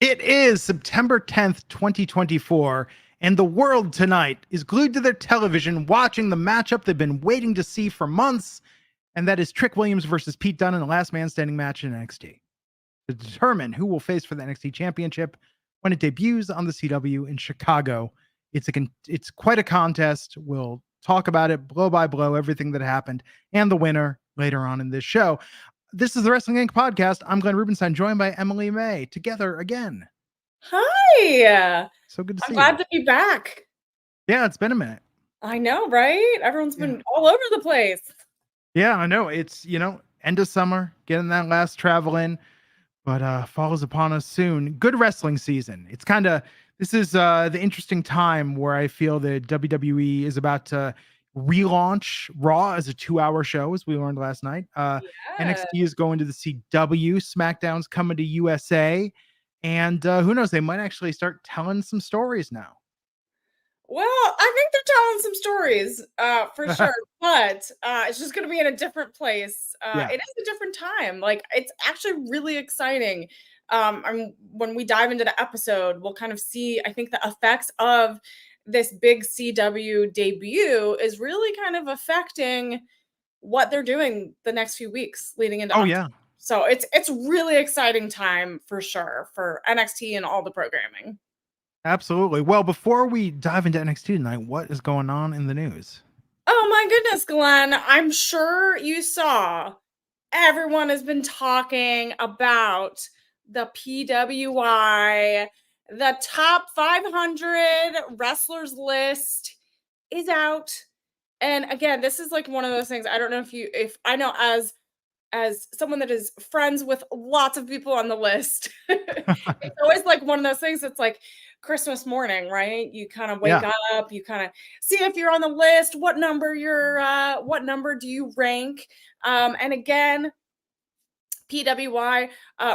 It is September 10th, 2024, and the world tonight is glued to their television watching the matchup they've been waiting to see for months, and that is Trick Williams versus Pete Dunne in the last man standing match in NXT. To determine who will face for the NXT Championship when it debuts on the CW in Chicago. It's quite a contest. We'll talk about it blow by blow, everything that happened, and the winner later on in this show. This is the Wrestling Inc. podcast. I'm Glenn Rubenstein, joined by Emily Mae. Together again. Hi. So good to see you. I'm glad to be back. Yeah, it's been a minute. I know, right? Everyone's been all over the place. Yeah, I know. It's, end of summer, getting that last travel in, but fall is upon us soon. Good wrestling season. This is the interesting time where I feel that WWE is about to relaunch Raw as a 2-hour show, as we learned last night. NXT is going to the CW. SmackDown's coming to USA. And who knows? They might actually start telling some stories now. Well, I think they're telling some stories for sure, but it's just going to be in a different place. It is a different time. Like, it's actually really exciting. When we dive into the episode, we'll kind of see, I think, the effects of this big CW debut is really kind of affecting what they're doing the next few weeks leading into October. So it's really exciting time for sure for NXT and all the programming. Absolutely. Well, before we dive into NXT tonight, what is going on in the news? Oh my goodness, Glenn. I'm sure you saw everyone has been talking about the PWI. The top 500 wrestlers list is out. And again, this is like one of those things. I don't know if I know as someone that is friends with lots of people on the list, it's always like one of those things that's like Christmas morning, right? You kind of wake up, you kind of see if you're on the list, what number do you rank? And again, PWI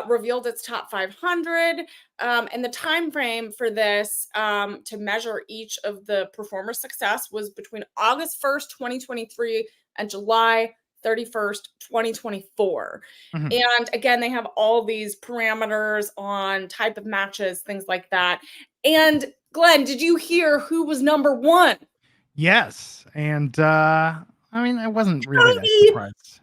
revealed its top 500, and the time frame for this to measure each of the performers' success was between August 1st, 2023 and July 31st, 2024. Mm-hmm. And again, they have all these parameters on type of matches, things like that. And Glenn, did you hear who was number one? Yes. And I wasn't really that surprised.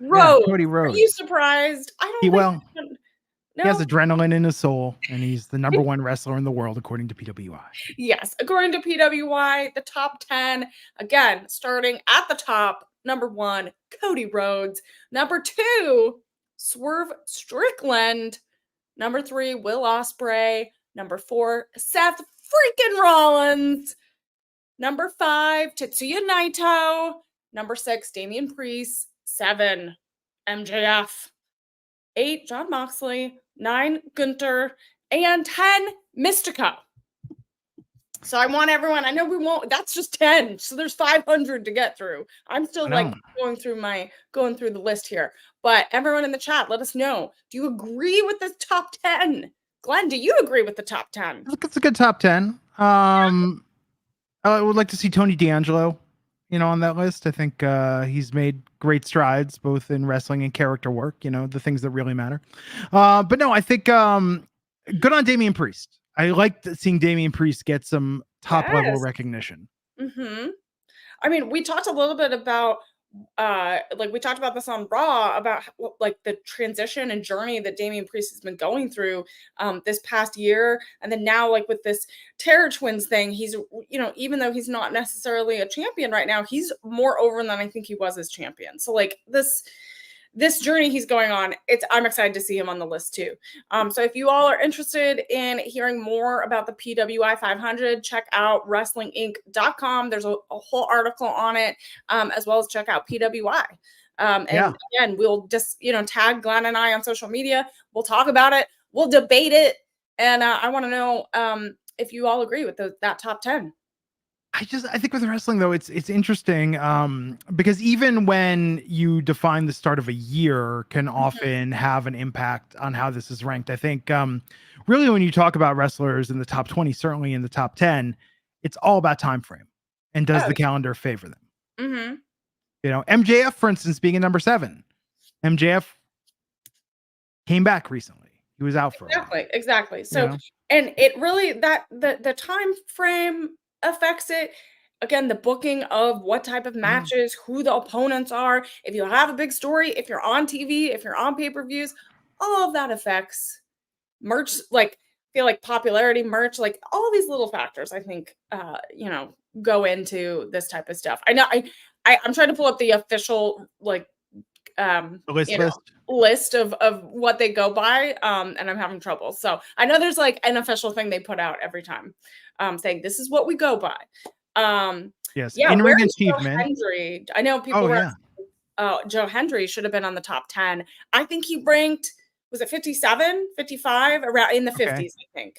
Cody Rhodes. Are you surprised? He has adrenaline in his soul, and he's the number one wrestler in the world, according to PWI. Yes, according to PWI, the top 10, again, starting at the top, number 1, Cody Rhodes. Number 2, Swerve Strickland. Number 3, Will Ospreay. Number 4, Seth freaking Rollins. Number 5, Tetsuya Naito. Number 6, Damian Priest. 7, MJF. 8, Jon Moxley. 9, Gunther. And 10, Mystico. So I want everyone, I know we won't, that's just 10. So there's 500 to get through. I'm still going through the list here. But everyone in the chat, let us know. Do you agree with this top 10? Glenn, do you agree with the top 10? It's a good top 10. I would like to see Tony D'Angelo, on that list. I think he's made great strides, both in wrestling and character work, the things that really matter. But no, I think good on Damian Priest. I like seeing Damian Priest get some top level recognition. Mm-hmm. I mean, we talked a little bit about, we talked about this on Raw about like the transition and journey that Damian Priest has been going through this past year. And then now, like with this Terror Twins thing, he's, even though he's not necessarily a champion right now, he's more over than I think he was as champion. So like this journey he's going on, I'm excited to see him on the list too. So if you all are interested in hearing more about the PWI 500, check out WrestlingInc.com. There's a whole article on it, as well as check out PWI. Again, we'll just, tag Glenn and I on social media. We'll talk about it. We'll debate it. And I want to know if you all agree with that top 10. I think with wrestling though, it's interesting because even when you define the start of a year can often have an impact on how this is ranked. I think really when you talk about wrestlers in the top 20, certainly in the top 10, it's all about time frame and does the calendar favor them? MJF, for instance, being at number 7, MJF came back recently. He was out for a while. Exactly. So And it really that the time frame affects it. Again, the booking of what type of matches, who the opponents are, if you have a big story, if you're on TV, if you're on pay-per-views, all of that affects merch, like feel like popularity, merch, like all these little factors, I think go into this type of stuff. I know I'm trying to pull up the official like List. list of what they go by, and I'm having trouble. So I know there's like an official thing they put out every time, saying this is what we go by. Yes, Yeah, in-ring where is Joe achievement. Hendry? I know people Oh were yeah. Joe Hendry should have been on the top 10. I think he ranked, was it 57, 55, around in the Okay. 50s, I think.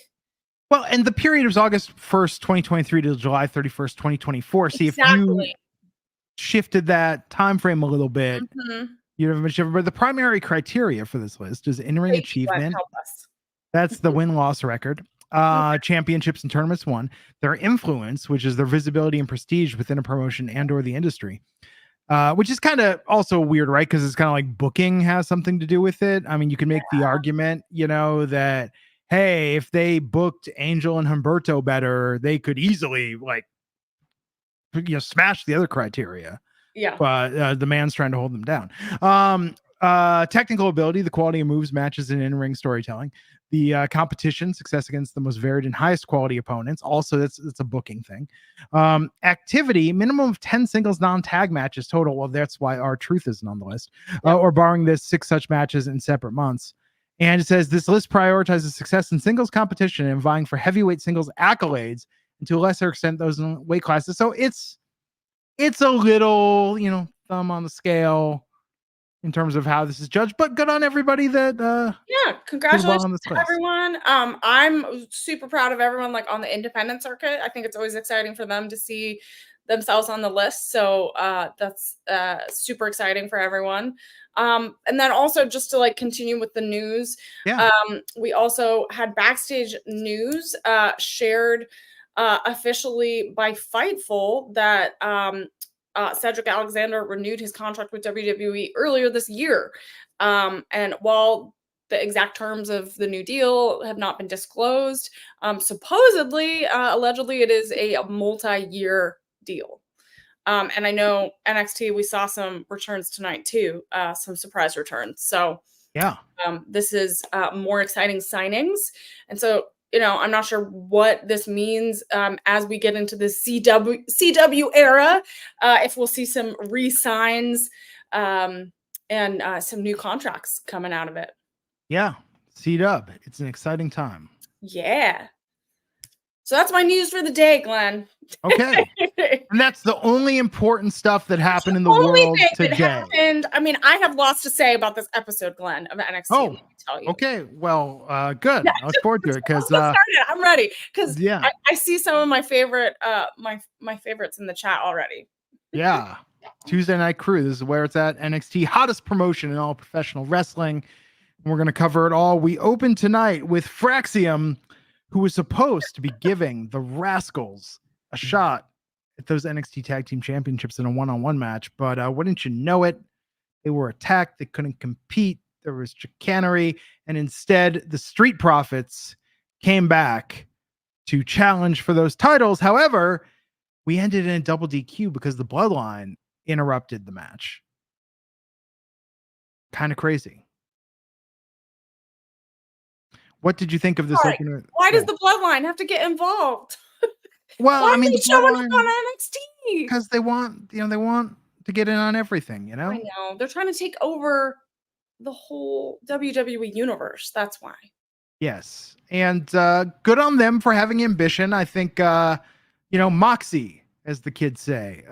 Well, and the period was August 1st, 2023 to July 31st, 2024. See, if you shifted that time frame a little bit, you'd have much different. But the primary criteria for this list is in-ring achievement. Help us. That's the win-loss record. Championships and tournaments won. Their influence, which is their visibility and prestige within a promotion and or the industry. Which is kind of also weird, right? Because it's kind of like booking has something to do with it. I mean, you can make the argument, that, hey, if they booked Angel and Humberto better, they could easily smash the other criteria. Yeah. But the man's trying to hold them down. Technical ability, the quality of moves, matches, and in-ring storytelling. The competition, success against the most varied and highest quality opponents. Also, that's a booking thing. Activity, minimum of 10 singles non-tag matches total. Well, that's why R-Truth isn't on the list. Or barring this, 6 such matches in separate months. And it says this list prioritizes success in singles competition and vying for heavyweight singles accolades, and to a lesser extent, those in weight classes. So it's a little, thumb on the scale in terms of how this is judged, but good on everybody that congratulations to everyone. I'm super proud of everyone like on the independent circuit. I think it's always exciting for them to see themselves on the list. So that's super exciting for everyone. And then also just to like continue with the news, we also had Backstage news shared officially by Fightful that Cedric Alexander renewed his contract with WWE earlier this year. And while the exact terms of the new deal have not been disclosed, supposedly, allegedly, it is a multi-year deal. And I know NXT, we saw some returns tonight too, some surprise returns. So this is more exciting signings. And so, I'm not sure what this means as we get into the CW era, if we'll see some re-signs and some new contracts coming out of it. Yeah, CW. It's an exciting time. Yeah. So that's my news for the day, Glenn. Okay. And that's the only important stuff that happened in the world today. I mean, I have lots to say about this episode, Glenn, of NXT. Oh, let me tell you. Okay. Well, good. I look forward to it because I'm ready. Because I see some of my favorite my favorites in the chat already. Yeah. Tuesday Night Crew. This is where it's at. NXT, hottest promotion in all professional wrestling. And we're going to cover it all. We open tonight with Fraxium, who was supposed to be giving the Rascals a shot at those NXT Tag Team Championships in a one-on-one match. But wouldn't you know it, they were attacked. They couldn't compete. There was chicanery. And instead, the Street Profits came back to challenge for those titles. However, we ended in a double DQ because the Bloodline interrupted the match. Kind of crazy. What did you think of this opener? Why does the Bloodline have to get involved? Well, why I mean, are they showing up on NXT? Because they want to get in on everything, I know. They're trying to take over the whole WWE universe. That's why. Yes. And good on them for having ambition. I think, moxie, as the kids say,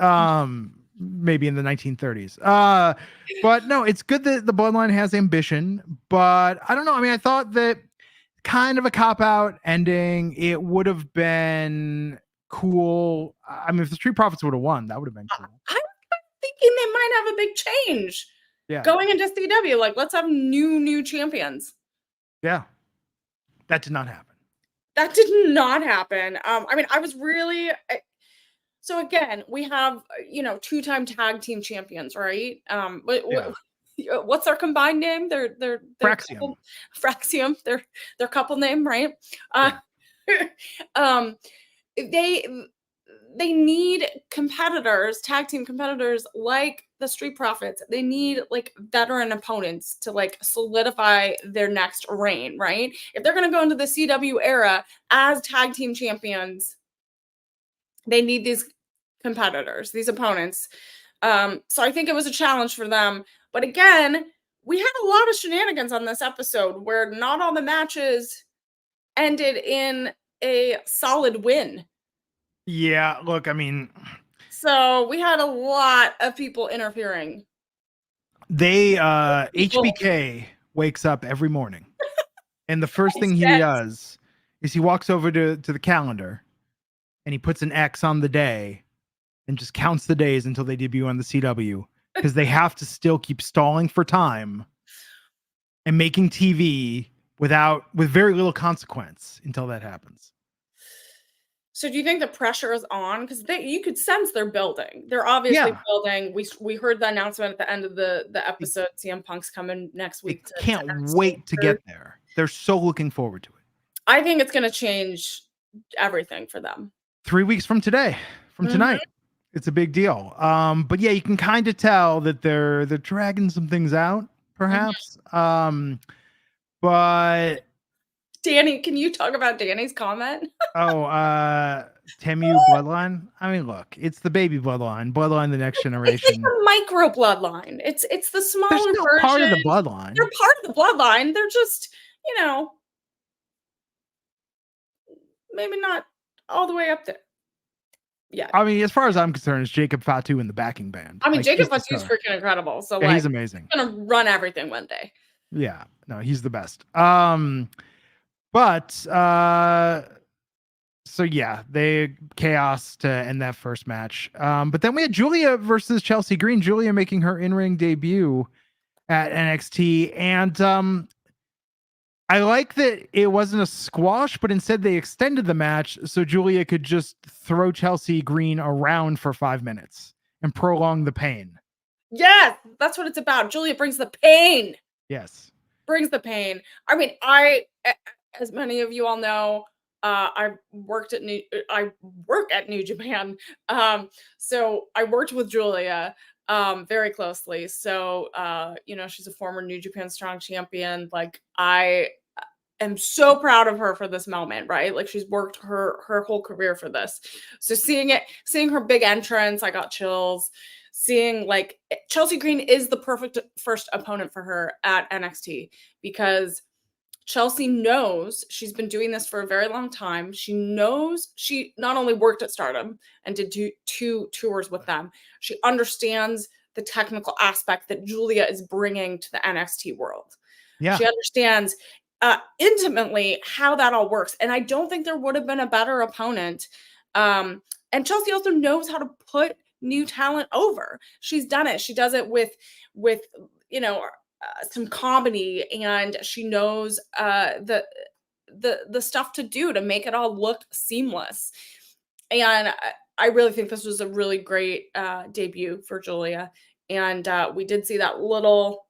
maybe in the 1930s. But no, it's good that the Bloodline has ambition. But I don't know. I mean, I thought that kind of a cop-out ending. It would have been cool. I mean, if the Street Profits would have won, that would have been cool. I'm thinking they might have a big change going into CW. Like, let's have new champions. Yeah. That did not happen. That did not happen. I mean, I was really... So again, we have, 2-time tag team champions, right? what's their combined name? Their Fraxium. couple, Fraxium. Their couple name, right? Yeah. They need competitors, tag team competitors like the Street Profits. They need like veteran opponents to like solidify their next reign, right? If they're going to go into the CW era as tag team champions, they need these competitors, these opponents. So I think it was a challenge for them. But again, we had a lot of shenanigans on this episode where not all the matches ended in a solid win. Yeah, look, I mean, So we had a lot of people interfering. they People. HBK wakes up every morning, and the first thing he Yes. does is he walks over to the calendar and he puts an X on the day and just counts the days until they debut on the CW, because they have to still keep stalling for time and making TV with very little consequence until that happens. So do you think the pressure is on? Because you could sense they're building. They're obviously building. We heard the announcement at the end of the episode. CM Punk's coming next week. Can't wait to get there. They're so looking forward to it. I think it's going to change everything for them. 3 weeks from today, tonight. It's a big deal. But yeah, you can kind of tell that they're dragging some things out, perhaps. But Danny, can you talk about Danny's comment? Temu bloodline. I mean, look, it's the baby bloodline, the next generation. It's a micro bloodline. It's the smaller They're still version. part of the bloodline. They're part of the bloodline. They're just, maybe not all the way up there. Yeah. I mean, as far as I'm concerned, it's Jacob Fatu in the backing band. I mean, Jacob Fatu's freaking incredible. So yeah, he's amazing. He's gonna run everything one day. Yeah, no, he's the best. So yeah, they chaos to end that first match. But then we had Julia versus Chelsea Green. Julia making her in-ring debut at NXT, and I like that it wasn't a squash, but instead they extended the match so Julia could just throw Chelsea Green around for 5 minutes and prolong the pain. Yes, that's what it's about. Julia brings the pain. Yes. Brings the pain. I mean, as many of you all know, I work at New Japan. So I worked with Julia very closely. So she's a former New Japan Strong champion. Like, I am so proud of her for this moment, right? Like, she's worked her whole career for this. So seeing her big entrance, I got chills. Seeing like Chelsea Green is the perfect first opponent for her at NXT, because Chelsea knows she's been doing this for a very long time. She knows she not only worked at Stardom and did two tours with them, she understands the technical aspect that Julia is bringing to the NXT world. Yeah. She understands intimately how that all works. And I don't think there would have been a better opponent. And Chelsea also knows how to put new talent over. She's done it. She does it with some comedy, and she knows the stuff to do to make it all look seamless. And I really think this was a really great debut for Julia. And we did see that little,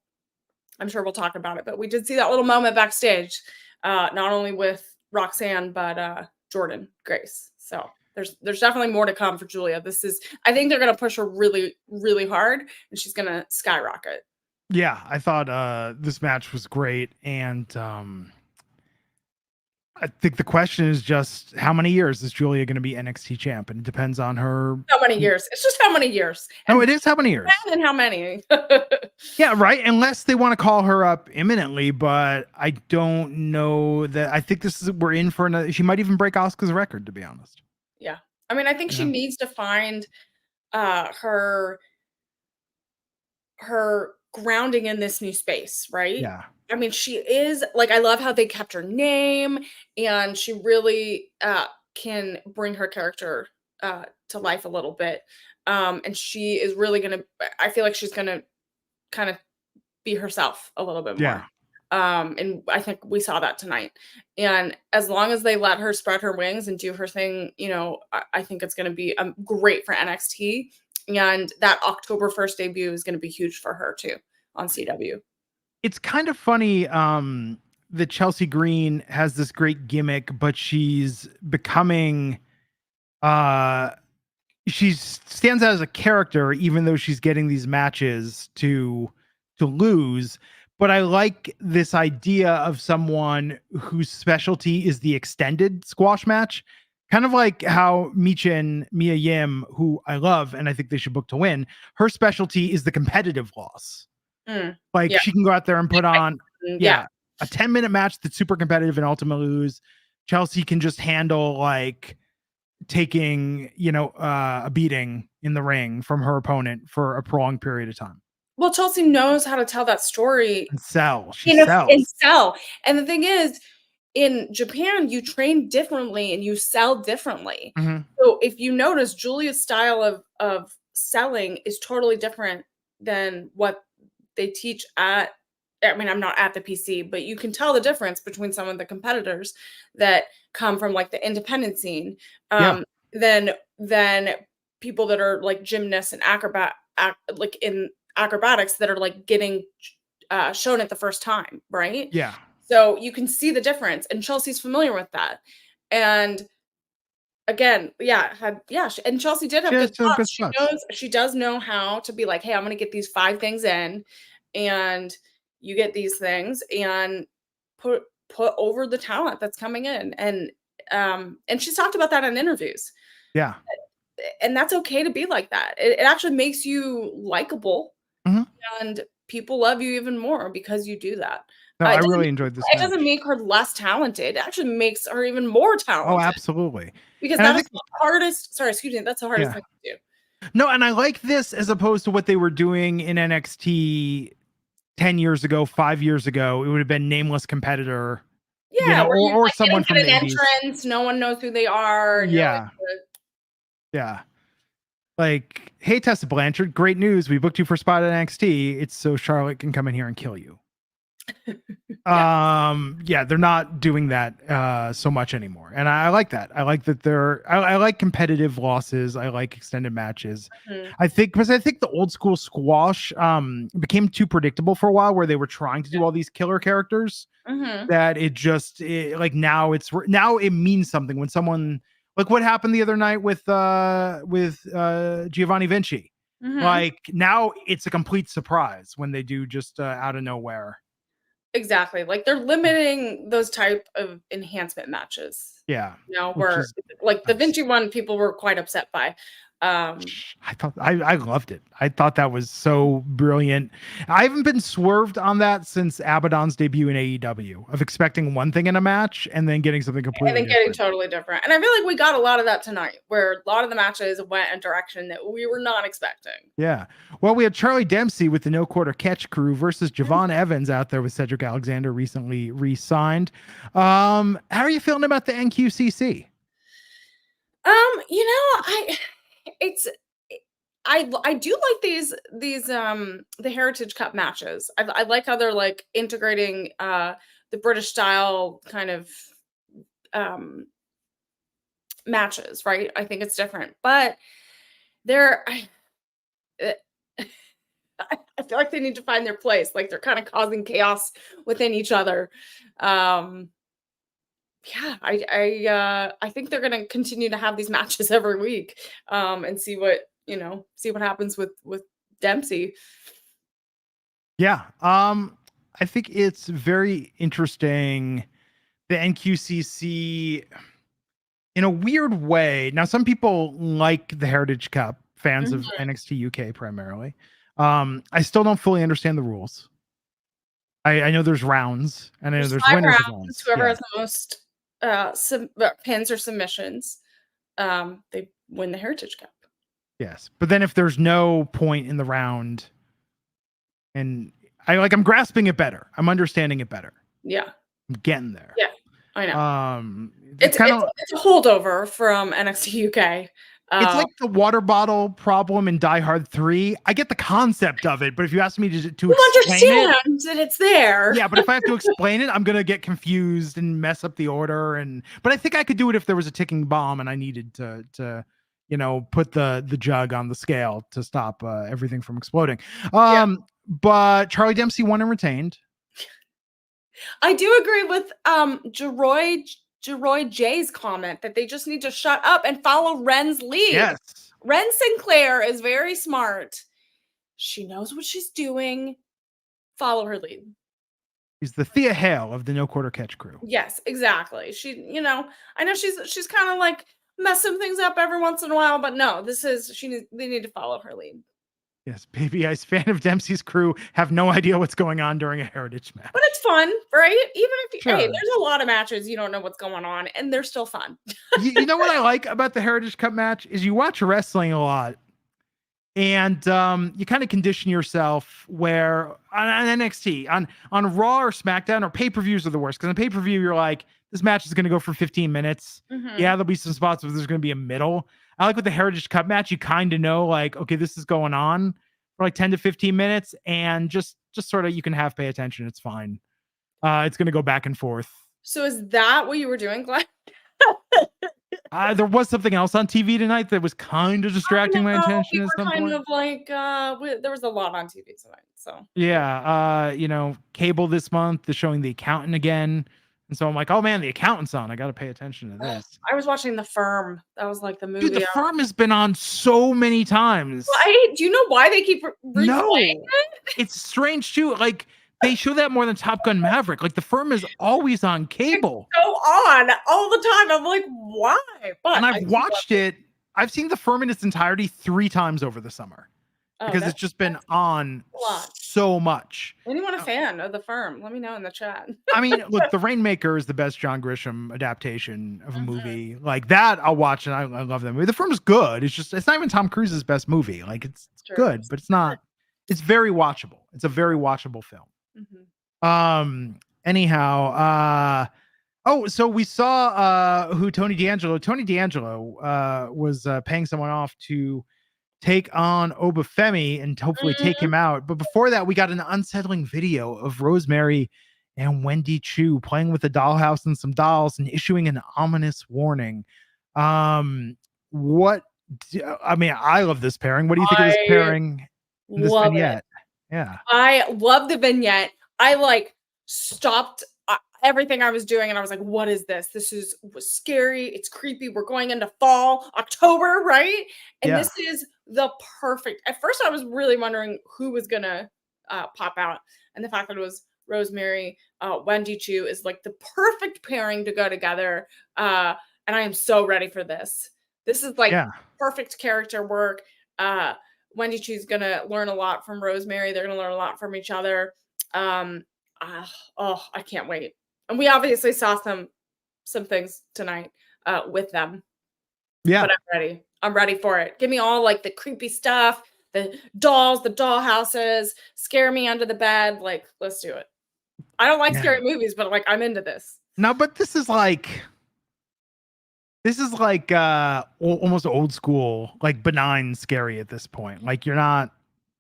I'm sure we'll talk about it, but we did see that little moment backstage, not only with Roxanne, but Jordan Grace. So there's definitely more to come for Julia. I think they're going to push her really, really hard, and she's going to skyrocket. Yeah, I thought this match was great, and I think the question is just how many years is Julia going to be NXT champ, and it depends on her. How many years? It's just how many years. No, it is how many years. And how many? Yeah, right. Unless they want to call her up imminently, but I don't know that. I think we're in for another. She might even break Asuka's record, to be honest. Yeah, I mean, I think she needs to find her grounding in this new space, right? Yeah. I mean, she is like, I love how they kept her name, and she really can bring her character to life a little bit. And she is really I feel like she's gonna kind of be herself a little bit more. Yeah. And I think we saw that tonight. And as long as they let her spread her wings and do her thing, I think it's going to be great for NXT. And that October 1st debut is going to be huge for her too. on CW. It's kind of funny that Chelsea Green has this great gimmick, but she's becoming she stands out as a character, even though she's getting these matches to lose. But I like this idea of someone whose specialty is the extended squash match, kind of like how Mia Yim, who I love and I think they should book to win, her specialty is the competitive loss. Like she can go out there and put on a 10-minute match that's super competitive and ultimately lose. Chelsea can just handle like taking, a beating in the ring from her opponent for a prolonged period of time. Well, Chelsea knows how to tell that story and sell. She sells. And sell. And the thing is, in Japan, you train differently and you sell differently. So if you notice, Julia's style of selling is totally different than what they teach at, I mean, I'm not at the PC, but you can tell the difference between some of the competitors that come from like the independent scene, than people that are like gymnasts and like in acrobatics that are like getting shown it the first time, right? Yeah. So you can see the difference, and Chelsea's familiar with that. And again, and Chelsea did have good thoughts. She does know how to be like, hey, I'm going to get these 5 things in, and you get these things, and put over the talent that's coming in. And she's talked about that in interviews. Yeah. And that's okay to be like that. It actually makes you likable, and people love you even more because you do that. No, I really enjoyed this. It doesn't make her less talented. It actually makes her even more talented. Oh, absolutely. Because that's the hardest. Sorry, excuse me. That's the hardest thing to do. No, and I like this as opposed to what they were doing in NXT 10 years ago, 5 years ago. It would have been nameless competitor. Yeah, or someone from an the 80s. entrance. No one knows who they are. Yeah. Like, hey, Tessa Blanchard, great news. We booked you for a spot at NXT. It's so Charlotte can come in here and kill you. They're not doing that so much anymore. And I like that. I like that I like competitive losses. I like extended matches. I think the old school squash became too predictable for a while, where they were trying to do all these killer characters that now it means something when someone, like what happened the other night with Giovanni Vinci. Like now it's a complete surprise when they do just out of nowhere. Exactly. Like they're limiting those type of enhancement matches. Yeah. Where like the Vinci one, people were quite upset by. I thought I loved it. I thought that was so brilliant. I haven't been swerved on that since Abaddon's debut in AEW, of expecting one thing in a match and then getting something completely different. Getting totally different. And I feel like we got a lot of that tonight, where a lot of the matches went a direction that we were not expecting. Yeah. Well, we had Charlie Dempsey with the No Quarter Catch crew versus Javon Evans out there with Cedric Alexander, recently re-signed. How are you feeling about the NQCC? I do like these the Heritage Cup matches. I like how they're like integrating the British style kind of matches, right? I think it's different, but I feel like they need to find their place. Like they're kind of causing chaos within each other. I think they're going to continue to have these matches every week, and see what happens with Dempsey. Yeah. I think it's very interesting. The NQCC, in a weird way. Now, some people like the Heritage Cup, fans of NXT UK primarily. I still don't fully understand the rules. I know there's rounds, and I know there's winners of rounds. Whoever has the most pins or submissions, they win the Heritage Cup. Yes, but then if there's no point in the round, and I'm grasping it better, I'm understanding it better. Yeah, I'm getting there. Yeah, I know. It's a holdover from NXT UK. It's like the water bottle problem in Die Hard 3. I get the concept of it, but if you ask me to explain that it's there. Yeah, but if I have to explain it, I'm gonna get confused and mess up the order. But I think I could do it if there was a ticking bomb and I needed to put the jug on the scale to stop everything from exploding. but Charlie Dempsey won and retained. I do agree with Jeroy J's comment that they just need to shut up and follow Ren's lead. Yes. Ren Sinclair is very smart. She knows what she's doing. Follow her lead. She's the Thea Hale of the No Quarter Catch crew. Yes, exactly. She, I know she's kind of like messing things up every once in a while, but no, they need to follow her lead. Yes, Baby Ice, fan of Dempsey's crew, have no idea what's going on during a heritage match. But it's fun, right? Even if Sure. hey, there's a lot of matches you don't know what's going on, and they're still fun. You know what I like about the Heritage Cup match is you watch wrestling a lot, and you kind of condition yourself where on NXT, on Raw or SmackDown or pay-per-views are the worst, because on pay-per-view you're like, this match is going to go for 15 minutes. Mhm. Yeah, there'll be some spots where there's going to be a middle. I like with the Heritage Cup match, you kind of know like, okay, this is going on for like 10 to 15 minutes, and just sort of you can pay attention. It's fine. It's going to go back and forth. So is that what you were doing, Glenn? There was something else on TV tonight that was kind of distracting my attention at some point. Of like, there was a lot on TV tonight. So yeah, cable this month is showing The Accountant again, and so I'm like, oh man, The Accountant's on. I got to pay attention to this. I was watching The Firm. That was like the movie. Dude, The Firm has been on so many times. Do you know why they keep replaying it? It's strange too. Like they show that more than Top Gun Maverick. Like The Firm is always on cable. It's so on all the time. I'm like, why? But and I've watched it. I've seen The Firm in its entirety 3 times over the summer. Because it's just been on so much. Anyone a fan of The Firm? Let me know in the chat. I mean, look, The Rainmaker is the best John Grisham adaptation of a movie. Like that, I'll watch, and I love that movie. The Firm is good. It's not even Tom Cruise's best movie. Like it's good, but it's not. It's very watchable. It's a very watchable film. Mm-hmm. Anyhow, so we saw who Tony D'Angelo was paying someone off to take on Oba Femi and hopefully take him out. But before that, we got an unsettling video of Rosemary and Wendy Chu playing with the dollhouse and some dolls and issuing an ominous warning. I love this pairing. What do you think of this pairing? This vignette? Yeah. I love the vignette. I stopped everything I was doing and I was like, what is this? This was scary. It's creepy. We're going into fall, October, right? And this is the perfect. At first I was really wondering who was gonna pop out, and the fact that it was Rosemary, Wendy Chu is like the perfect pairing to go together. And I am so ready for this. This is like perfect character work. Wendy Chu's gonna learn a lot from Rosemary. They're gonna learn a lot from each other. I can't wait. And we obviously saw some things tonight with them. Yeah. But I'm ready. I'm ready for it. Give me all like the creepy stuff, the dolls, the dollhouses, scare me under the bed. Like, let's do it. I don't like scary movies, but like I'm into this. No, but this is like almost old school, like benign scary at this point. Like you're not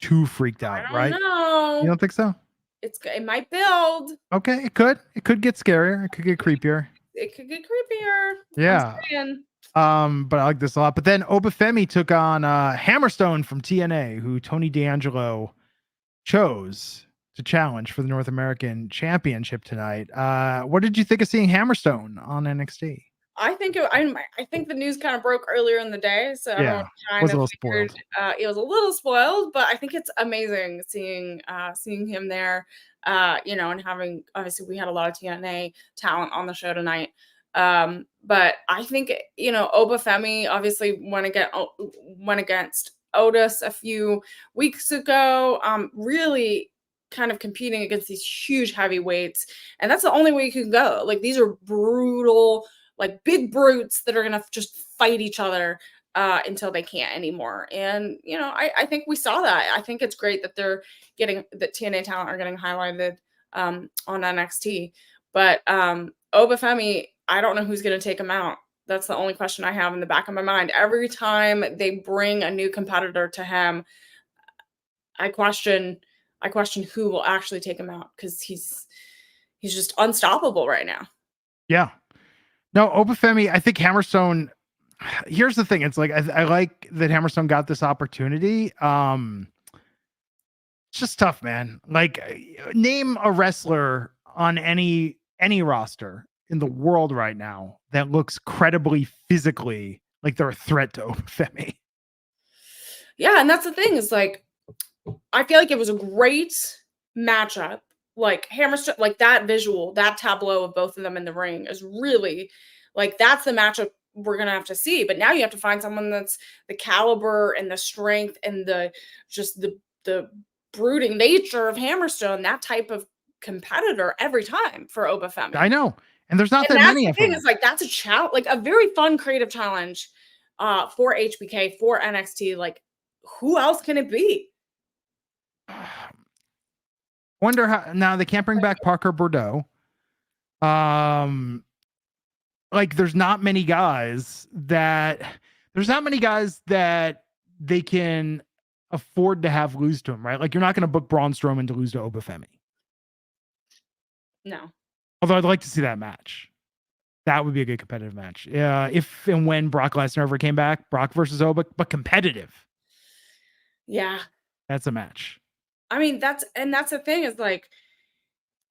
too freaked out, right? No. You don't think so? It might build. Okay, it could get scarier. It could get creepier. It could get creepier. Yeah. But I like this a lot. But then Oba Femi took on Hammerstone from TNA, who Tony D'Angelo chose to challenge for the North American Championship tonight. What did you think of seeing Hammerstone on NXT? I think the news kind of broke earlier in the day, so everyone was a little spoiled. It was a little spoiled, but I think it's amazing seeing him there. And having, obviously we had a lot of TNA talent on the show tonight. But I think Oba Femi obviously went against Otis a few weeks ago. Really kind of competing against these huge heavyweights, and that's the only way you can go. Like these are brutal, like big brutes that are gonna just fight each other until they can't anymore. And I think we saw that. I think it's great that that TNA talent are getting highlighted on NXT. But Oba Femi, I don't know who's gonna take him out. That's the only question I have in the back of my mind. Every time they bring a new competitor to him, I question who will actually take him out, because he's just unstoppable right now. Yeah. No, Oba Femi, I think Hammerstone, here's the thing. It's like, I like that Hammerstone got this opportunity. It's just tough, man. Like, name a wrestler on any roster in the world right now that looks credibly physically like they're a threat to Oba Femi. Yeah, and that's the thing is like I feel like it was a great matchup. Like Hammerstone, like that visual, that tableau of both of them in the ring is really like that's the matchup we're gonna have to see. But now you have to find someone that's the caliber and the strength and the just the brooding nature of Hammerstone, that type of competitor every time for Oba Femi. I know. And there's not And that that's many the of thing them. is like that's a challenge, like a very fun creative challenge for HBK, for NXT. Like who else can it be? Wonder how now they can't bring back Parker Bordeaux. Like there's not many guys that they can afford to have lose to him, right? Like you're not going to book Braun Strowman to lose to Oba Femi. No. Although I'd like to see that match. That would be a good competitive match. If and when Brock Lesnar ever came back, Brock versus Oba, but competitive. Yeah. That's a match. I mean, that's the thing is like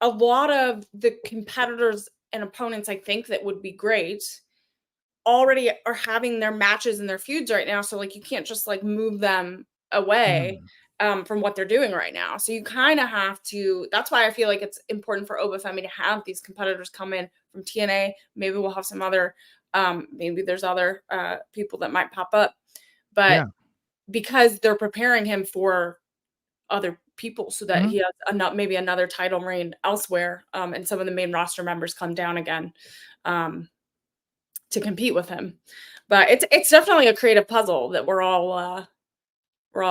a lot of the competitors and opponents I think that would be great already are having their matches and their feuds right now. So like you can't just like move them away from what they're doing right now. So you kind of have to. That's why I feel like it's important for Oba Femi to have these competitors come in from TNA. Maybe we'll have some other. Maybe there's other people that might pop up, but because they're preparing him for other people so that he has maybe another title reign elsewhere, and some of the main roster members come down again to compete with him. But it's definitely a creative puzzle that we're all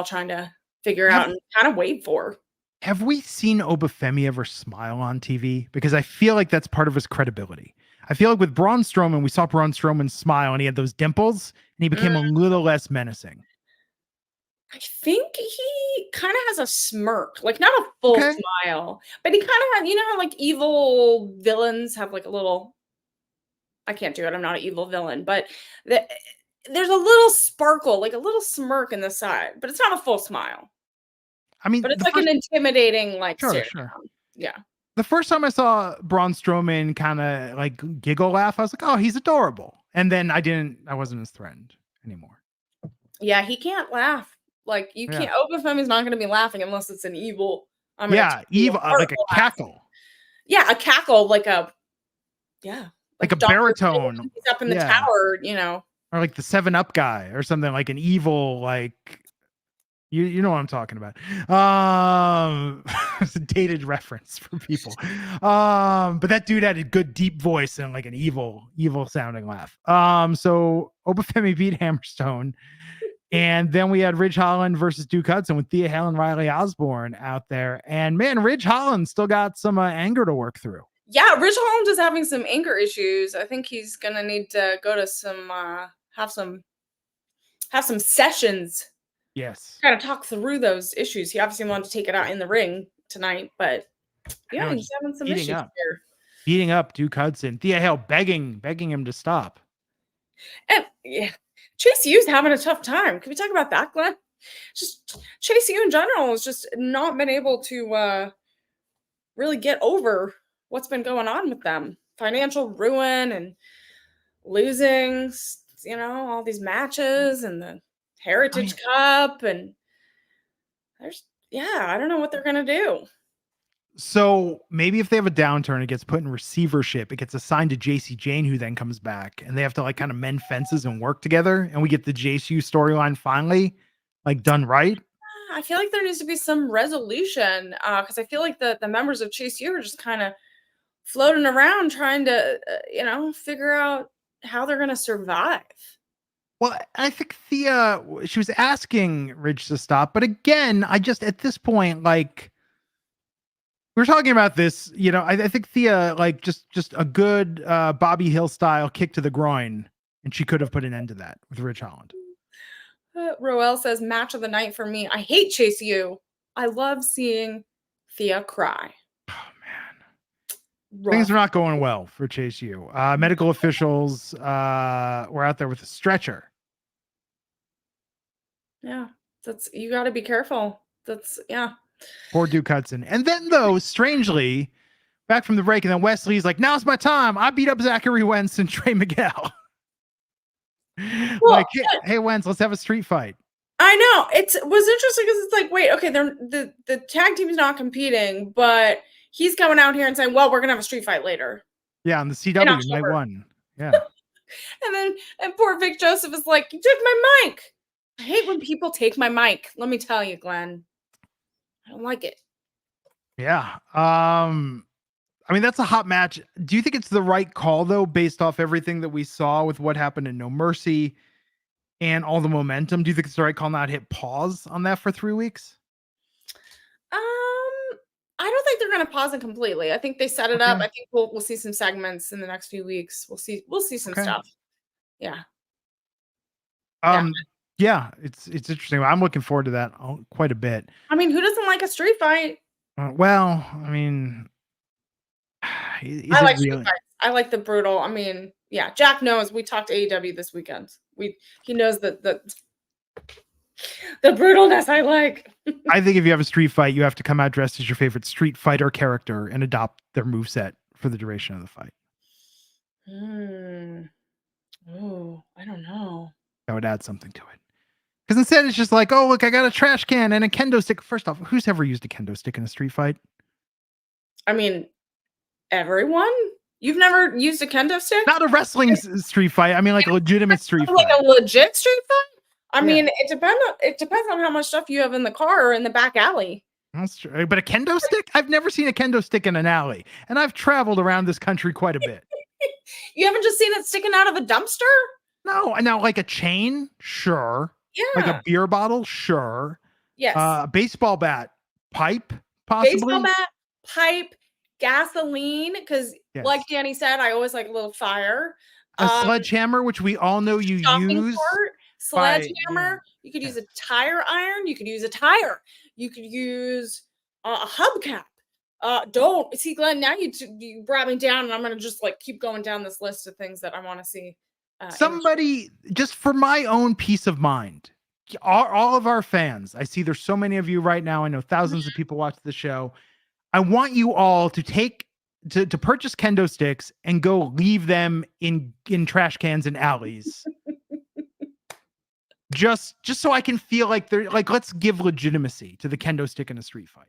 trying to figure out and kind of wait for. Have we seen Oba Femi ever smile on TV? Because I feel like that's part of his credibility. I feel like with Braun Strowman, we saw Braun Strowman smile and he had those dimples and he became a little less menacing. I think he kind of has a smirk, like not a full smile, but he kind of had, you know how like evil villains have like a little, I can't do it, I'm not an evil villain, but there's a little sparkle, like a little smirk in the side, but it's not a full smile. I mean, But it's like an intimidating, like, sure. Yeah. The first time I saw Braun Strowman kind of like giggle laugh, I was like, oh, he's adorable. And then I wasn't as threatened anymore. Yeah, he can't laugh. Like, you can't, Oba Femi's not going to be laughing unless it's an evil. Evil, like a cackle. Yeah, a cackle, like a baritone. He's up in the tower, you know. Or like the 7-Up guy or something, like an evil, like, you know what I'm talking about. It's a dated reference for people. But that dude had a good deep voice and like an evil sounding laugh. So Oba Femi beat Hammerstone. And then we had Ridge Holland versus Duke Hudson with Thea Hale and Riley Osborne out there. And man, Ridge Holland still got some anger to work through. Yeah, Ridge Holland is having some anger issues. I think he's gonna need to go to some have some sessions. Yes. Kind of talk through those issues. He obviously wanted to take it out in the ring tonight, but yeah, he's having some issues here. Beating up Duke Hudson. Thea Hale begging him to stop. And yeah, Chase U's having a tough time. Can we talk about that, Glenn? Just Chase U in general has just not been able to really get over what's been going on with them. Financial ruin and losing, you know, all these matches and the Heritage Cup, and I don't know what they're gonna do. So maybe if they have a downturn, it gets put in receivership. It gets assigned to JC Jane, who then comes back, and they have to like kind of mend fences and work together. And we get the JCU storyline finally like done right. I feel like there needs to be some resolution because I feel like the members of Chase U are just kind of floating around trying to figure out how they're going to survive. Well, I think Thea, she was asking Ridge to stop, but again, I just at this point, like, we're talking about this, you know, I think Thea, like, just a good Bobby Hill style kick to the groin, and she could have put an end to that with Ridge Holland. Roel says, match of the night for me. I hate Chase U. I love seeing Thea cry. Oh, man. Rough. Things are not going well for Chase U. Medical officials were out there with a stretcher. Yeah, you got to be careful. Poor Duke Hudson. And then, though, strangely, back from the break, and then Wesley's like, now's my time. I beat up Zachary Wentz and Trey Miguel. Well, Like, hey, Wentz, let's have a street fight. I know. It was interesting because it's like, wait, okay, the tag team's not competing, but he's coming out here and saying, well, we're going to have a street fight later. Yeah, on the CW night one. Yeah. And poor Vic Joseph is like, you took my mic. I hate when people take my mic. Let me tell you, Glenn. I don't like it. Yeah. I mean, that's a hot match. Do you think it's the right call, though, based off everything that we saw with what happened in No Mercy and all the momentum? Do you think it's the right call not hit pause on that for 3 weeks? I don't think they're going to pause it completely. I think they set it up. I think we'll see some segments in the next few weeks. We'll see some stuff. Yeah. Yeah, it's interesting. I'm looking forward to that quite a bit. I mean, who doesn't like a street fight? Well, I mean, I like street fights. I like the brutal. I mean, yeah, Jack knows. We talked AEW this weekend. He knows that the brutalness I like. I think if you have a street fight, you have to come out dressed as your favorite Street Fighter character and adopt their moveset for the duration of the fight. Oh, I don't know. That would add something to it. Because instead it's just like, oh, look, I got a trash can and a kendo stick. First off, who's ever used a kendo stick in a street fight? I mean, everyone? You've never used a kendo stick? Not a wrestling street fight. I mean, like a legitimate street fight. Like a legit street fight? I mean, it depends on how much stuff you have in the car or in the back alley. That's true. But a kendo stick? I've never seen a kendo stick in an alley. And I've traveled around this country quite a bit. You haven't just seen it sticking out of a dumpster? No. Now, like a chain? Sure. Yeah. Like a beer bottle? Sure. Yes. Baseball bat? Pipe? Possibly? Baseball bat, pipe, gasoline, because like Danny said, I always like a little fire. A sledgehammer, which we all know you use. Sledgehammer. You could use a tire iron. You could use a tire. You could use a hubcap. Don't see, Glenn. Now you brought me down, and I'm gonna just like keep going down this list of things that I want to see. Somebody, just for my own peace of mind, all of our fans. I see there's so many of you right now. I know thousands of people watch the show. I want you all to to purchase kendo sticks and go leave them in trash cans and alleys. just so I can feel like they're like, let's give legitimacy to the kendo stick in a street fight.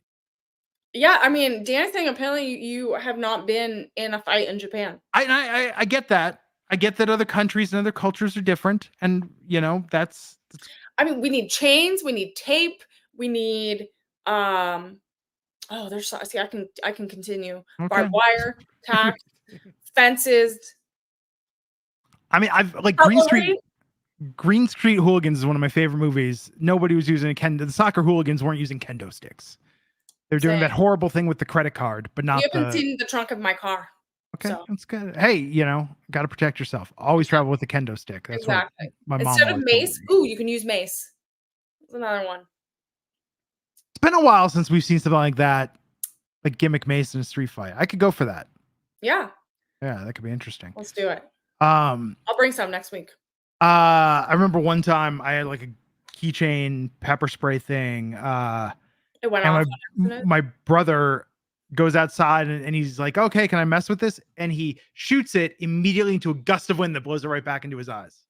Yeah, I mean, Danny's saying apparently you have not been in a fight in Japan. I get that. I get that other countries and other cultures are different, and you know that's. I mean, we need chains, we need tape, we need there's see, I can continue. Okay. Barbed wire, tack, fences. I mean, I've like Green Street Hooligans is one of my favorite movies. Nobody was using the soccer hooligans weren't using kendo sticks. They're doing that horrible thing with the credit card, but not. You haven't seen the trunk of my car. Okay, so. That's good. Hey, got to protect yourself. Always travel with a kendo stick. That's exactly what my mom. Instead of mace, you can use mace. That's another one. It's been a while since we've seen something like that, like gimmick mace in a street fight. I could go for that. Yeah. Yeah, that could be interesting. Let's do it. I'll bring some next week. I remember one time I had like a keychain pepper spray thing. It went off. My brother goes outside and he's like, okay, can I mess with this? And he shoots it immediately into a gust of wind that blows it right back into his eyes.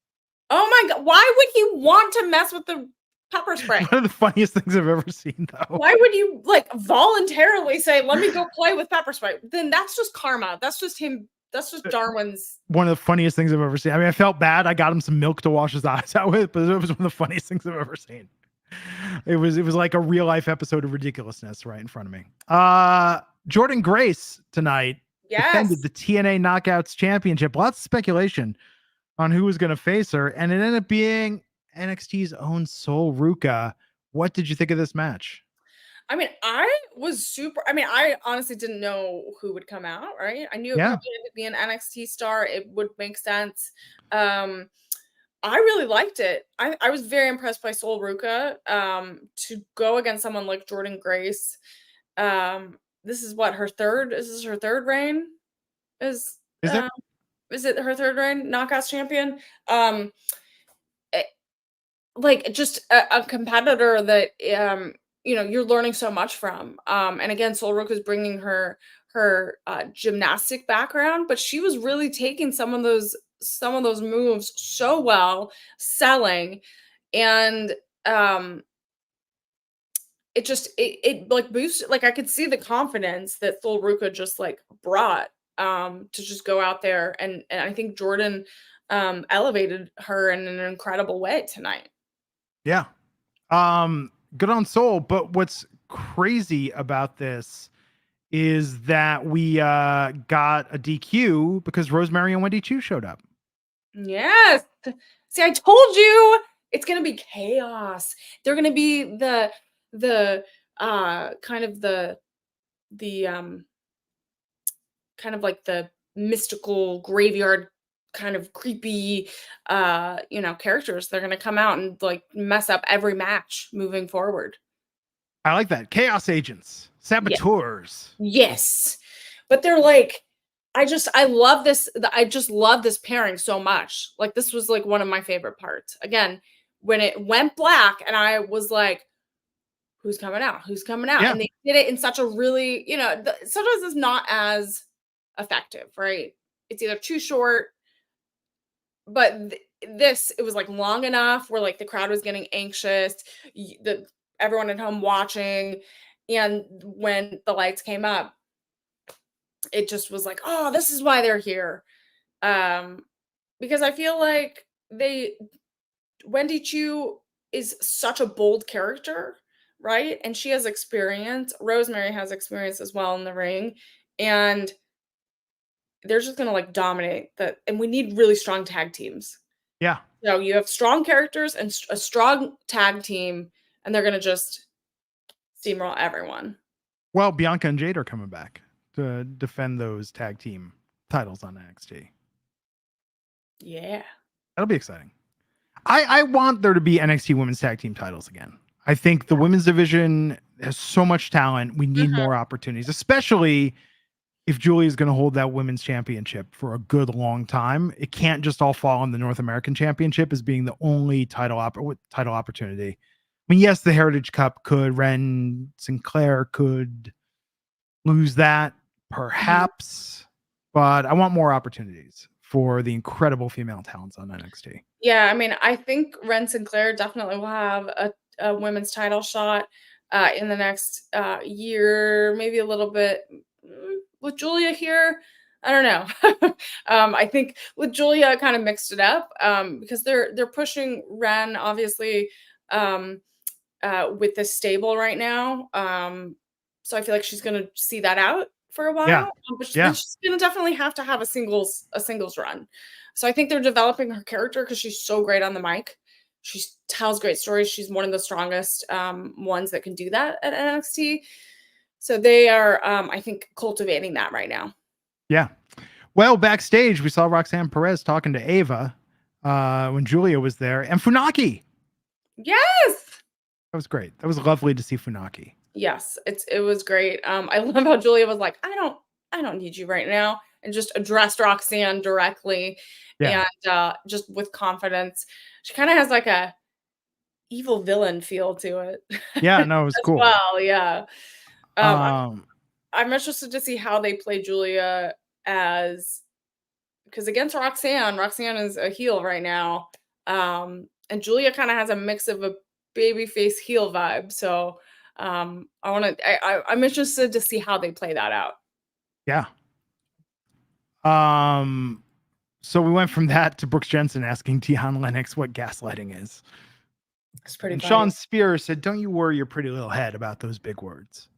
Oh my God. Why would he want to mess with the pepper spray? One of the funniest things I've ever seen, though. Why would you like voluntarily say, let me go play with pepper spray? Then that's just karma. That's just him. That's just Darwin's. One of the funniest things I've ever seen. I mean, I felt bad. I got him some milk to wash his eyes out with, but it was one of the funniest things I've ever seen. It was like a real life episode of ridiculousness right in front of me. Jordan Grace tonight defended the TNA Knockouts Championship. Lots of speculation on who was going to face her, and it ended up being NXT's own Sol Ruca. What did you think of this match? I mean, I honestly didn't know who would come out, right? I knew it probably had to be an NXT star. It would make sense. I really liked it. I was very impressed by Sol Ruca. To go against someone like Jordan Grace. This is what, her third? Is this her third reign? Is it her third reign? Knockouts champion? Like just a competitor that you're learning so much from. And again, Solrook is bringing her gymnastic background, but she was really taking some of those moves so well, selling, and it like boosted, like I could see the confidence that Solruka just like brought to just go out there, and I think Jordan elevated her in an incredible way tonight. Yeah. Good on Soul. But what's crazy about this is that we got a DQ because Rosemary and Wendy Chu showed up. Yes. See, I told you it's gonna be chaos. They're gonna be the kind of the kind of like the mystical graveyard kind of creepy characters. They're gonna come out and like mess up every match moving forward. I like that. Chaos agents, saboteurs. Yes. But they're like, I love this. I just love this pairing so much. Like, this was like one of my favorite parts. Again, when it went black and I was like, who's coming out? Who's coming out? Yeah. And they did it in such a really, sometimes it's not as effective, right? It's either too short, but it was like long enough where like the crowd was getting anxious, everyone at home watching, and when the lights came up, it just was like, oh, this is why they're here. Because I feel like Wendy Chu is such a bold character, right? And she has experience. Rosemary has experience as well in the ring, and they're just gonna like dominate that. And we need really strong tag teams. Yeah. So you have strong characters and a strong tag team, and they're gonna just steamroll everyone. Well, Bianca and Jade are coming back to defend those tag team titles on NXT. Yeah. That'll be exciting. I want there to be NXT women's tag team titles again. I think the women's division has so much talent. We need more opportunities, especially if Julia is going to hold that women's championship for a good long time. It can't just all fall on the North American Championship as being the only title opportunity. I mean, yes, the Heritage Cup could. Ren Sinclair could lose that, perhaps, but I want more opportunities for the incredible female talents on NXT. Yeah, I mean, I think Ren Sinclair definitely will have a women's title shot in the next year, maybe a little bit with Julia here. I don't know. I think with Julia, kind of mixed it up because they're pushing Ren obviously with this stable right now. So I feel like she's gonna see that out for a while. Yeah. But she's gonna definitely have to have a singles run. So I think they're developing her character because she's so great on the mic. She tells great stories. She's one of the strongest ones that can do that at NXT. So they are, I think, cultivating that right now. Yeah. Well, backstage, we saw Roxanne Perez talking to Ava when Julia was there, and Funaki. Yes. That was great. That was lovely to see Funaki. Yes, it was great. I love how Julia was like, I don't need you right now, and just addressed Roxanne directly, and just with confidence. She kind of has like a evil villain feel to it. Yeah, no, it was cool. Well, yeah. I'm interested to see how they play Julia because against Roxanne is a heel right now, and Julia kind of has a mix of a babyface heel vibe. So I'm interested to see how they play that out. Yeah. So we went from that to Brooks Jensen asking Tiana Lennox what gaslighting is. It's pretty funny. Sean Spears said, "Don't you worry your pretty little head about those big words."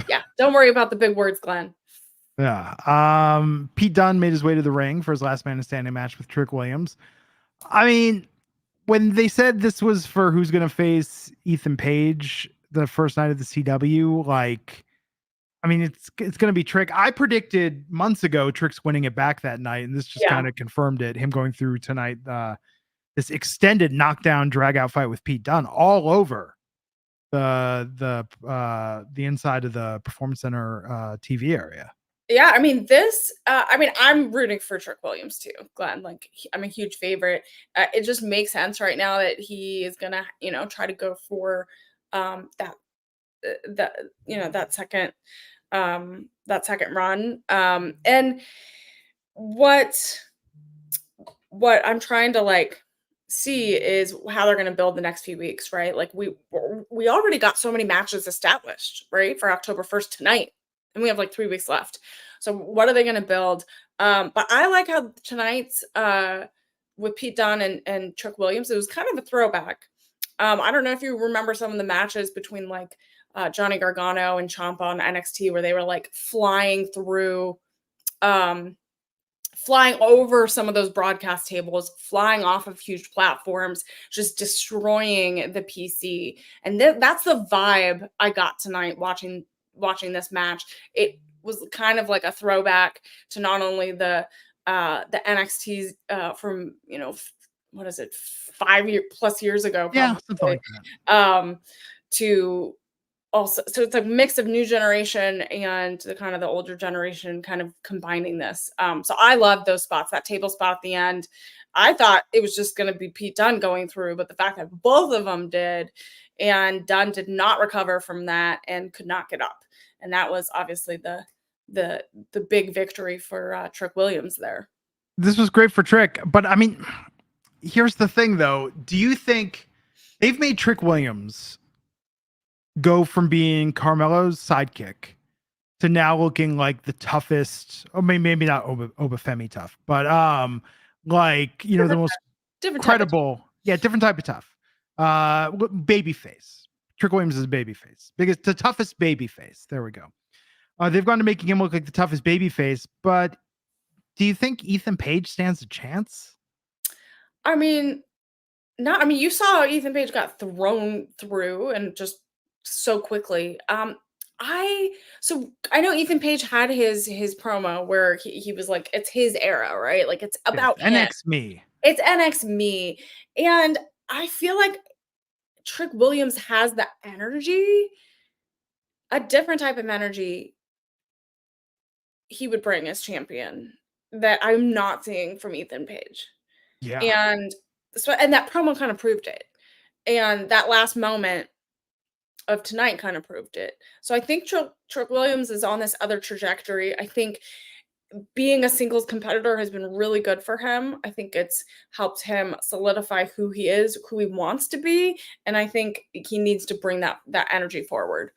Yeah, don't worry about the big words, Glenn. Yeah. Pete Dunne made his way to the ring for his last man standing match with Trick Williams. I mean, when they said this was for who's going to face Ethan Page the first night of the CW, like, I mean, it's going to be Trick. I predicted months ago Trick's winning it back that night, and this just kind of confirmed it. Him going through tonight, this extended knockdown drag out fight with Pete Dunne all over the inside of the Performance Center TV area. Yeah, I mean, this, I mean, I'm rooting for Trick Williams too, Glenn. Like, I'm a huge favorite. It just makes sense right now that he is gonna, try to go for that, that, that second run. And what what I'm trying to like see is how they're going to build the next few weeks, right? Like we already got so many matches established, right, for October 1st tonight, and we have like 3 weeks left. So what are they going to build? But I like how tonight's with Pete Dunne and Trick Williams, it was kind of a throwback. I don't know if you remember some of the matches between like Johnny Gargano and Ciampa on NXT where they were like um, flying over some of those broadcast tables, flying off of huge platforms, just destroying the PC. And that's the vibe I got tonight watching this match. It was kind of like a throwback to not only the NXT's from what is it, 5+ years ago, Yeah, probably, something like that. to also, so it's a mix of new generation and the kind of the older generation kind of combining this. So I love those spots, that table spot at the end. I thought it was just going to be Pete Dunne going through, but the fact that both of them did, and Dunne did not recover from that and could not get up, and that was obviously the big victory for Trick Williams there. This was great for Trick, but I mean, here's the thing though. Do you think they've made Trick Williams go from being Carmelo's sidekick to now looking like the toughest, or maybe not Oba Femi tough, but like the most Different credible, different type of tough. Baby face. Trick Williams is a baby face. The toughest baby face. There we go. They've gone to making him look like the toughest baby face, but do you think Ethan Page stands a chance? I mean, you saw Ethan Page got thrown through and just so quickly. I know Ethan Page had his promo where he was like, it's his era, right? Like it's about him. NX me. It's NX me. And I feel like Trick Williams has the energy, a different type of energy he would bring as champion that I'm not seeing from Ethan Page. Yeah. And that promo kind of proved it. And that last moment of tonight kind of proved it. So I think Trick Williams is on this other trajectory. I think being a singles competitor has been really good for him. I think it's helped him solidify who he is, who he wants to be, and I think he needs to bring that energy forward.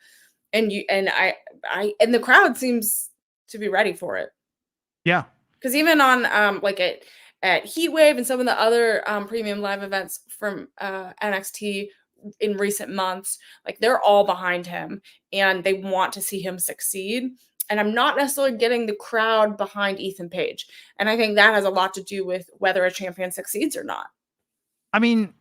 And the crowd seems to be ready for it. Yeah. Because even on like at Heatwave and some of the other premium live events from NXT in recent months, like they're all behind him and they want to see him succeed. And I'm not necessarily getting the crowd behind Ethan Page. And I think that has a lot to do with whether a champion succeeds or not. I mean,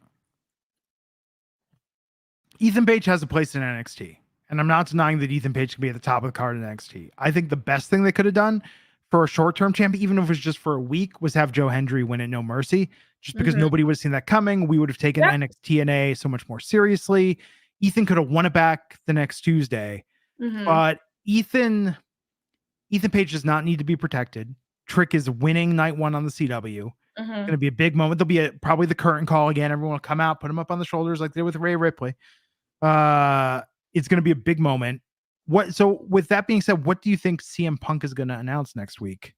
Ethan Page has a place in NXT. And I'm not denying that Ethan Page can be at the top of the card in NXT. I think the best thing they could have done for a short-term champion, even if it was just for a week, was have Joe Hendry win at No Mercy. Just because nobody would have seen that coming. We would have taken NXT NA so much more seriously. Ethan could have won it back the next Tuesday. But Ethan Page does not need to be protected. Trick is winning night one on the CW. It's going to be a big moment. There'll be probably the curtain call again. Everyone will come out, put him up on the shoulders like they did with Rhea Ripley. It's going to be a big moment. So with that being said, what do you think CM Punk is going to announce next week?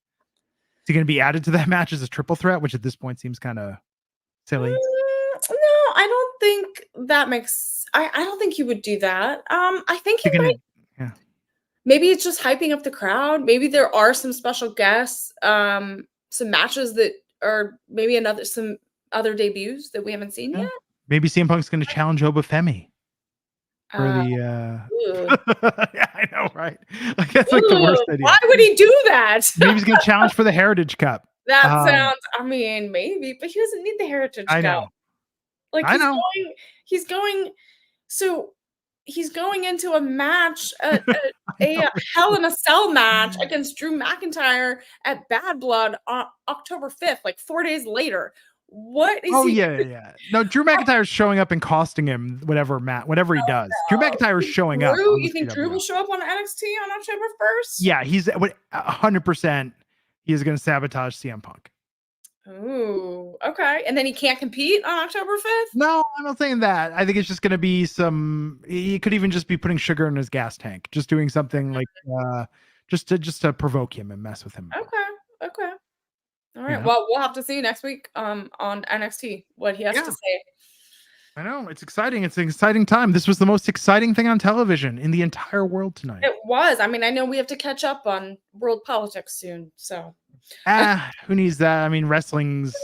Is he going to be added to that match as a triple threat, which at this point seems kind of silly? No, I don't think that makes. I don't think he would do that. I think he might. Yeah. Maybe it's just hyping up the crowd. Maybe there are some special guests, some matches that are maybe some other debuts that we haven't seen yet. Maybe CM Punk's going to challenge Oba Femi for the. Yeah, I know, right? Like that's like the worst idea. Why would he do that? Maybe he's going to challenge for the Heritage Cup. That sounds. I mean, maybe, but he doesn't need the Heritage Cup. I know. Like he's going. So he's going into a match, a Hell in a Cell match against Drew McIntyre at Bad Blood on October 5th, like 4 days later. What is Oh he? yeah. No, Drew McIntyre's showing up and costing him whatever he does. Drew McIntyre's showing up on You this think Drew PWI. will show up on NXT on October 1st? Yeah, he's 100%. He is going to sabotage CM Punk. Ooh, okay. And then he can't compete on October 5th? No, I'm not saying that. I think it's just going to be he could even just be putting sugar in his gas tank, just doing something like just to provoke him and mess with him. Okay. All right. Yeah. Well, we'll have to see next week on NXT what he has to say. I know, it's exciting. It's an exciting time. This was the most exciting thing on television in the entire world tonight. It was. I mean, I know we have to catch up on world politics soon, so who needs that? I mean, wrestling's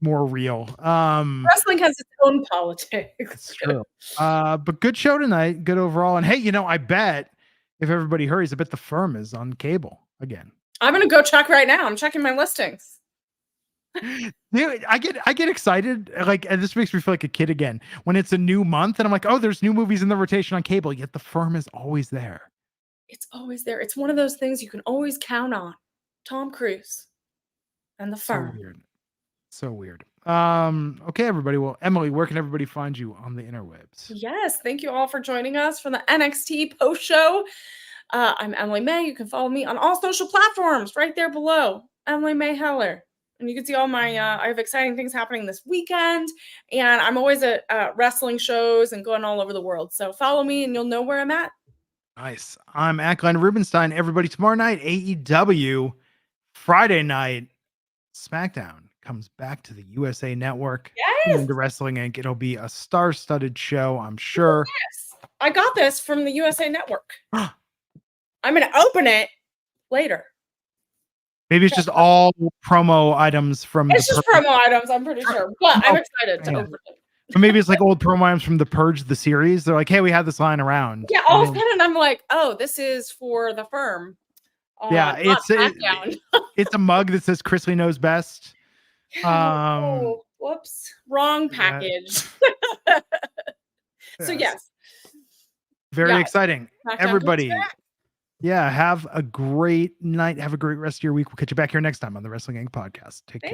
more real. wrestling has its own politics. It's true. But good show tonight. Good overall. And hey, I bet if everybody hurries, I bet the firm is on cable again. I'm gonna go check right now. I'm checking my listings. Dude, I get excited, and this makes me feel like a kid again when it's a new month and I'm like, oh, there's new movies in the rotation on cable, yet the firm is always there. It's always there. It's one of those things you can always count on. Tom Cruise and the firm. So weird. Okay, everybody. Well, Emily, where can everybody find you on the interwebs? Yes, thank you all for joining us for the NXT post show. I'm Emily Mae. You can follow me on all social platforms right there below. Emily Mae Heller. And you can see all my, I have exciting things happening this weekend. And I'm always at wrestling shows and going all over the world. So follow me and you'll know where I'm at. Nice. I'm at Glenn Rubenstein. Everybody, tomorrow night, AEW. Friday night, SmackDown comes back to the USA Network. Yes. Into Wrestling Inc. It'll be a star-studded show, I'm sure. Yes. I got this from the USA Network. I'm going to open it later. Maybe it's just all promo items from It's just promo items, I'm pretty sure. But I'm excited to open it. But maybe it's like old promo items from The Purge, the series. They're like, hey, we had this lying around. Yeah, all of a sudden I'm like, oh, this is for the firm. Yeah, it's a mug that says Chrisley knows best. Whoops, wrong package. So yes. Very exciting. Everybody. Yeah, have a great night. Have a great rest of your week. We'll catch you back here next time on the Wrestling Inc. podcast. Take care.